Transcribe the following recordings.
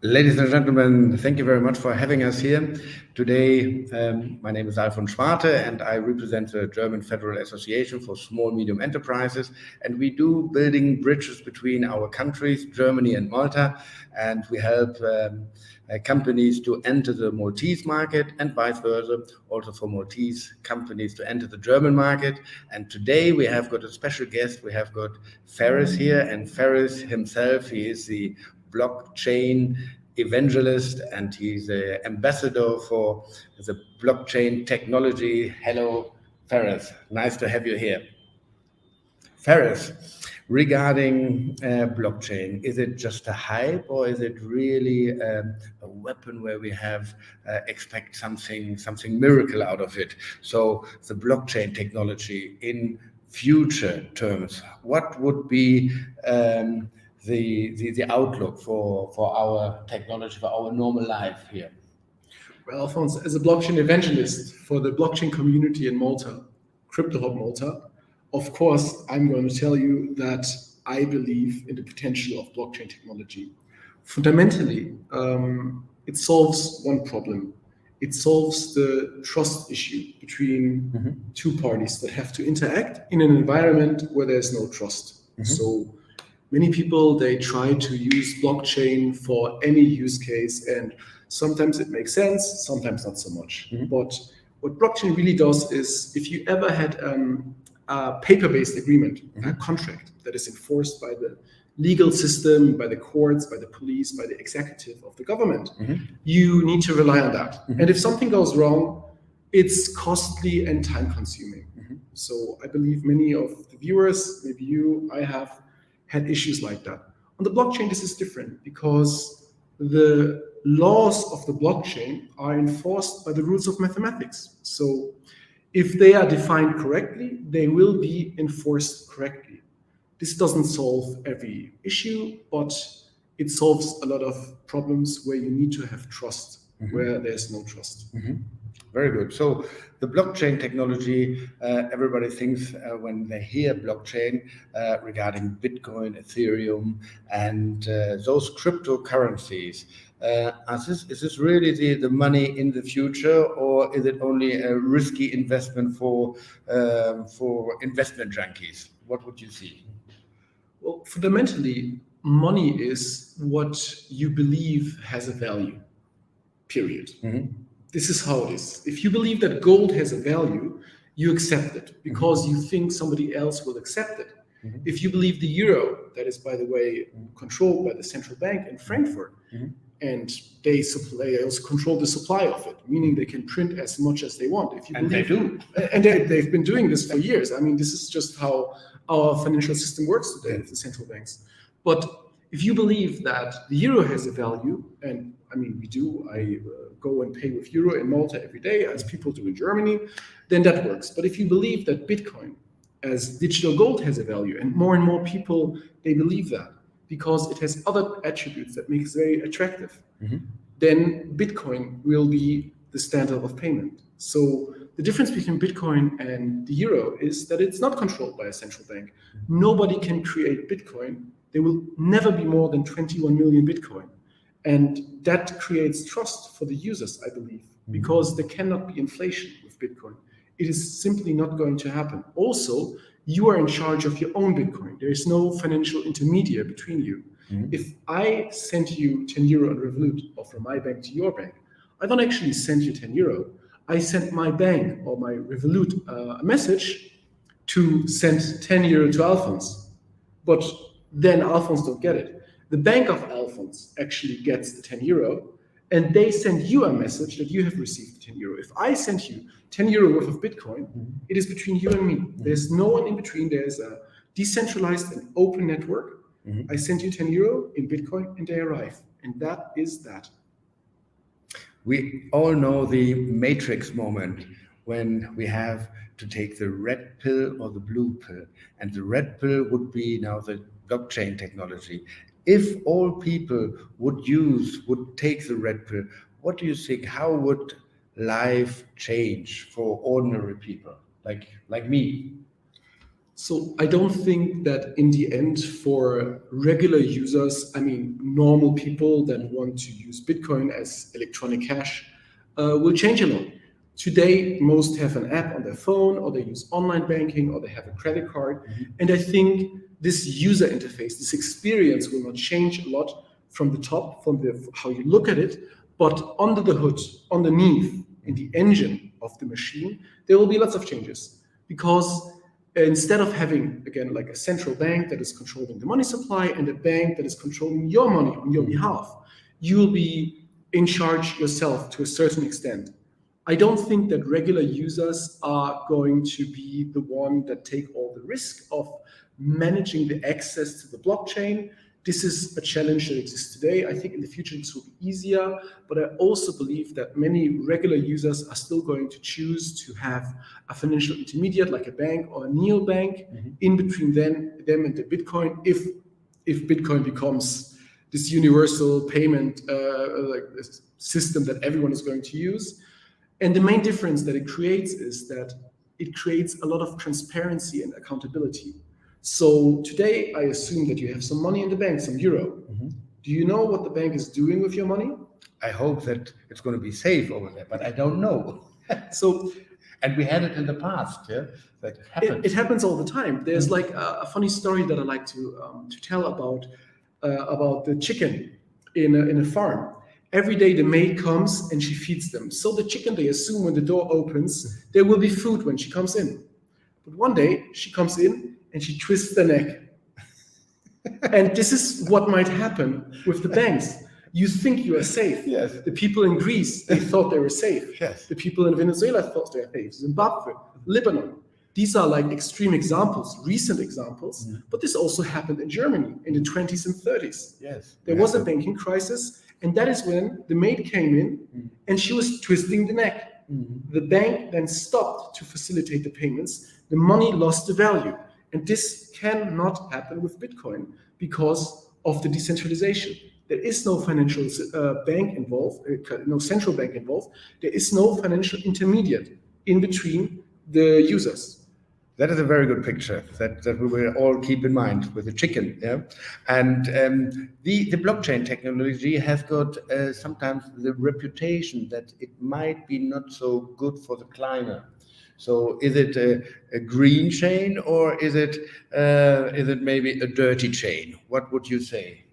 Ladies and gentlemen, thank you very much for having us here. Today, my name is Alfons Schwarte and I represent the German Federal Association for Small Medium Enterprises. And we do building bridges between our countries, Germany and Malta. And we help companies to enter the Maltese market and vice versa, also for Maltese companies to enter the German market. And today we have got a special guest. We have got Feres here, and Feres himself, he is the blockchain evangelist and he's the ambassador for the blockchain technology. Hello, Feres. Nice to have you here. Feres, regarding blockchain, is it just a hype or is it really a weapon where we have expect something miracle out of it? So the blockchain technology in future terms, what would be the outlook for our technology, for our normal life here? Well, Alphonse, as a blockchain evangelist for the blockchain community in Malta, Crypto Hub Malta, of course, I'm going to tell you that I believe in the potential of blockchain technology. Fundamentally, it solves one problem. It solves the trust issue between two parties that have to interact in an environment where there's no trust. So many people, they try to use blockchain for any use case, and sometimes it makes sense, sometimes not so much. But what blockchain really does is, if you ever had a paper-based agreement, a contract that is enforced by the legal system, by the courts, by the police, by the executive of the government, you need to rely on that. And if something goes wrong, it's costly and time-consuming. So I believe many of the viewers, maybe you, I have had issues like that. On the blockchain, this is different because the laws of the blockchain are enforced by the rules of mathematics. So if they are defined correctly, they will be enforced correctly. This doesn't solve every issue, but it solves a lot of problems where you need to have trust, where there's no trust. Very good. So the blockchain technology, everybody thinks when they hear blockchain regarding Bitcoin, Ethereum, and those cryptocurrencies. Is this really the money in the future, or is it only a risky investment for investment junkies? What would you see? Well, fundamentally, money is what you believe has a value, period. This is how it is. If you believe that gold has a value, you accept it because you think somebody else will accept it. If you believe the euro, that is, by the way, controlled by the central bank in Frankfurt, and they also control the supply of it, meaning they can print as much as they want. If you and believe, they do. And they've been doing this for years. I mean, this is just how our financial system works today, the central banks. But if you believe that the euro has a value, and I mean, we do, I go and pay with euro in Malta every day, as people do in Germany, then that works. But if you believe that Bitcoin as digital gold has a value, and more people, they believe that because it has other attributes that make it very attractive, then Bitcoin will be the standard of payment. So the difference between Bitcoin and the euro is that it's not controlled by a central bank. Nobody can create Bitcoin. There will never be more than 21 million Bitcoin. And that creates trust for the users, I believe, because there cannot be inflation with Bitcoin. It is simply not going to happen. Also, you are in charge of your own Bitcoin. There is no financial intermediary between you. If I send you 10 euro on Revolut or from my bank to your bank, I don't actually send you 10 euro. I send my bank or my Revolut a message to send 10 euro to Alphonse. But then Alphonse don't get it. The bank of Alphonse actually gets the 10 euro, and they send you a message that you have received 10 euro. If I send you 10 euro worth of Bitcoin, it is between you and me. There's no one in between. There's a decentralized and open network. I send you 10 euro in Bitcoin and they arrive. And that is that. We all know the matrix moment when we have to take the red pill or the blue pill. And the red pill would be now the blockchain technology. If all people would take the red pill, what do you think? How would life change for ordinary people like me? So I don't think that in the end for regular users, I mean, normal people that want to use Bitcoin as electronic cash will change a lot. Today, most have an app on their phone, or they use online banking, or they have a credit card. And I think this user interface, this experience will not change a lot from the top, from how you look at it, but under the hood, underneath, in the engine of the machine, there will be lots of changes. Because instead of having, again, like a central bank that is controlling the money supply and a bank that is controlling your money on your behalf, you will be in charge yourself to a certain extent. I don't think that regular users are going to be the one that take all the risk of managing the access to the blockchain. This is a challenge that exists today. I think in the future this will be easier, but I also believe that many regular users are still going to choose to have a financial intermediate like a bank or a neobank in between them and the Bitcoin, if Bitcoin becomes this universal payment system that everyone is going to use. And the main difference that it creates is that it creates a lot of transparency and accountability. So today, I assume that you have some money in the bank, some euro. Do you know what the bank is doing with your money? I hope that it's going to be safe over there, but I don't know. So, and we had it in the past, yeah, that happened. It happens all the time. There's like a funny story that I like to tell about the chicken in a farm. Every day the maid comes and she feeds them. So the chicken, they assume when the door opens, there will be food when she comes in. But one day she comes in and she twists the neck. And this is what might happen with the banks. You think you are safe. Yes. The people in Greece, they thought they were safe. Yes. The people in Venezuela thought they were safe. Zimbabwe, Lebanon. These are like extreme examples, recent examples, but this also happened in Germany in the 20s and 30s. Yes. There was a banking crisis, and that is when the maid came in and she was twisting the neck. The bank then stopped to facilitate the payments. The money lost the value. And this cannot happen with Bitcoin because of the decentralization. There is no financial bank involved, no central bank involved. There is no financial intermediate in between the users. That is a very good picture that we will all keep in mind with the chicken. Yeah, and the blockchain technology has got sometimes the reputation that it might be not so good for the climate. So is it a green chain, or is it maybe a dirty chain? What would you say?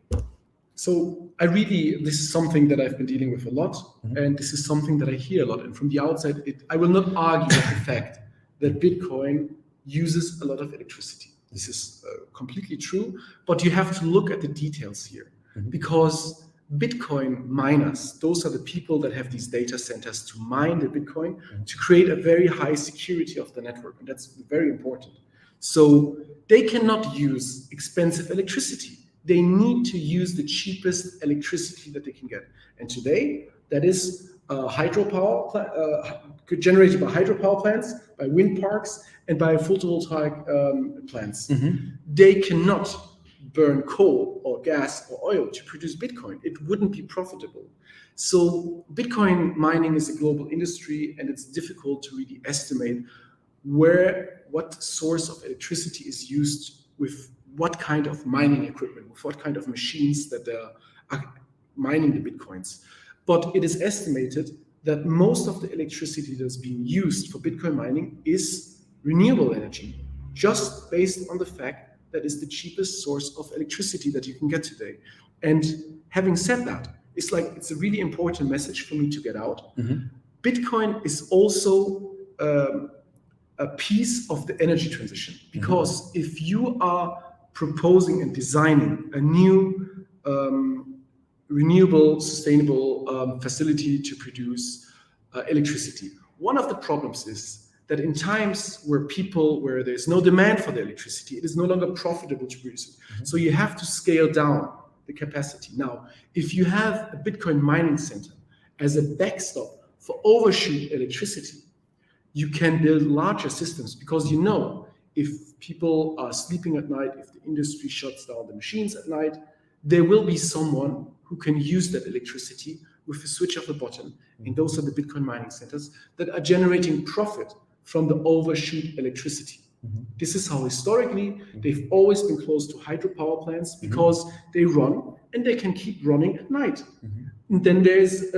So this is something that I've been dealing with a lot, and this is something that I hear a lot. And from the outside, I will not argue with the fact that Bitcoin uses a lot of electricity. This is completely true, but you have to look at the details here, because Bitcoin miners, those are the people that have these data centers to mine the Bitcoin to create a very high security of the network, and that's very important. So they cannot use expensive electricity. They need to use the cheapest electricity that they can get. And today, that is hydropower, generated by hydropower plants, by wind parks, and by photovoltaic plants. They cannot burn coal or gas or oil to produce Bitcoin. It wouldn't be profitable. So Bitcoin mining is a global industry, and it's difficult to really estimate what source of electricity is used with what kind of mining equipment, with what kind of machines that are mining the Bitcoins. But it is estimated that most of the electricity that's being used for Bitcoin mining is renewable energy, just based on the fact that it's the cheapest source of electricity that you can get today. And having said that, it's a really important message for me to get out. Bitcoin is also a piece of the energy transition, because if you are proposing and designing a new renewable, sustainable facility to produce electricity, one of the problems is that in times where there's no demand for the electricity, it is no longer profitable to produce it. So you have to scale down the capacity. Now, if you have a Bitcoin mining center as a backstop for overshoot electricity, you can build larger systems, because if people are sleeping at night, if the industry shuts down the machines at night, there will be someone who can use that electricity with a switch of a button. And those are the Bitcoin mining centers that are generating profit from the overshoot electricity. This is how historically they've always been close to hydropower plants because they run and they can keep running at night. And then there's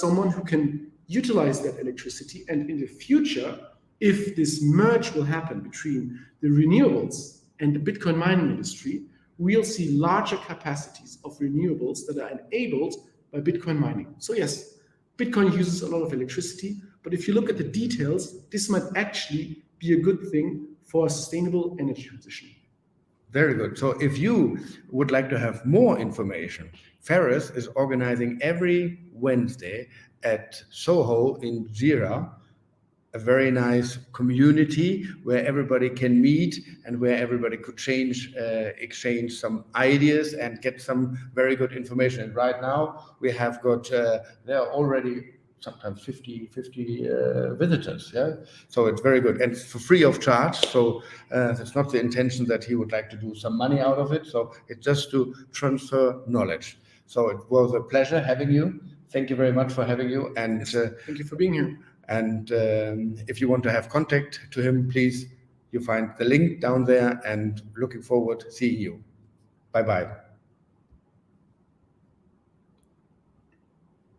someone who can utilize that electricity. And in the future, if this merge will happen between the renewables and the Bitcoin mining industry, we'll see larger capacities of renewables that are enabled by Bitcoin mining. So yes, Bitcoin uses a lot of electricity, but if you look at the details, this might actually be a good thing for a sustainable energy transition. Very good. So if you would like to have more information, Feres is organizing every Wednesday at Soho in Jira a very nice community where everybody can meet and where everybody could exchange some ideas and get some very good information. And right now we have got, there are already sometimes 50 visitors. Yeah. So it's very good and for free of charge. So that's not the intention that he would like to do some money out of it. So it's just to transfer knowledge. So it was a pleasure having you. Thank you very much for having you. And thank you for being here. And if you want to have contact to him, please, you find the link down there, and looking forward to seeing you. Bye-bye.